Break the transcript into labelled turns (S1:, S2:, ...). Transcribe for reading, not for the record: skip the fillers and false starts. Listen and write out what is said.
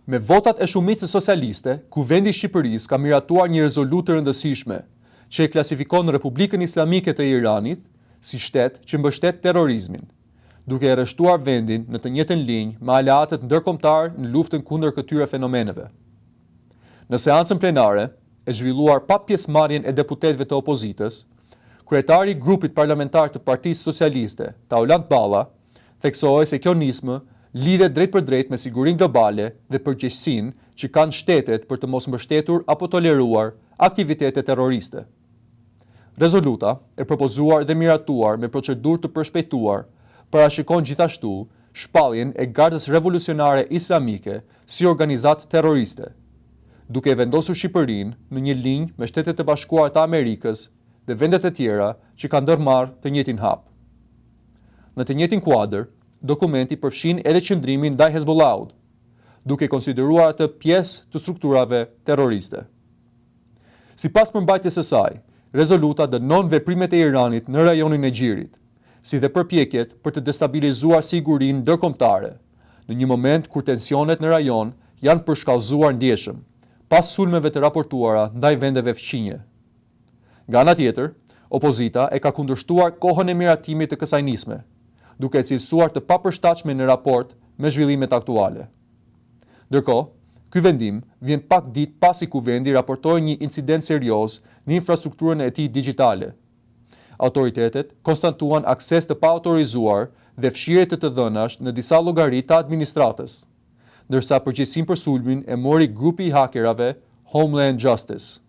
S1: Me votat e shumicës socialiste, Kuvendi i Shqipërisë ka miratuar një rezolutë të rëndësishme që e klasifikon Republikën Islamike të Iranit si shtet që mbështet terrorizmin, duke e arrestuar vendin në të njëjtën linjë me aleatët ndërkombëtar në luftën kundër këtyre fenomeneve. Në seancën plenare, e zhvilluar pa pjesëmarrjen e deputetëve të opozitës, kryetari i grupit parlamentar të Partisë Socialiste, Taulant Balla, theksoi se kjo nismë lidhet drejt për drejt me sigurinë globale dhe përgjegjësinë që kanë shtetet për të mos mbështetur apo toleruar aktivitete terroriste. Rezoluta, e propozuar dhe miratuar me procedurë të përshpejtuar, parashikon gjithashtu shpalljen e Gardës Revolucionare Islamike si organizatë terroriste, duke vendosur Shqipërinë në një linjë me Shtetet e Bashkuara të Amerikës dhe vendet e tjera që kanë ndërmarrë të njëjtin hap. Në të njëjtin kuadër, dokumenti përfshin edhe qëndrimin ndaj Hezbollahut, duke konsideruar atë pjesë të strukturave terroriste. Sipas përmbajtjes së saj, rezoluta dënon veprimet e Iranit në rajonin e Xhirit, si dhe përpjekjet për të destabilizuar sigurinë ndërkombëtare, në një moment kur tensionet në rajon janë përshkallëzuar ndjeshëm, pas sulmeve të raportuara ndaj vendeve fqinje. Nga ana tjetër, opozita e ka kundërshtuar kohën e miratimit të kësaj nisme, duke e cilësuar të papërshtatshme në raport me zhvillimet aktuale. Ndërkohë, ky vendim vjen pak ditë pasi Kuvendi raportoi një incident serioz në infrastrukturën e tij digjitale. Autoritetet konstatuan akses të paautorizuar dhe fshirje të dhënash në disa llogari të administratës, ndërsa përgjegjësinë për sulmin e mori grupi i hakerave Homeland Justice.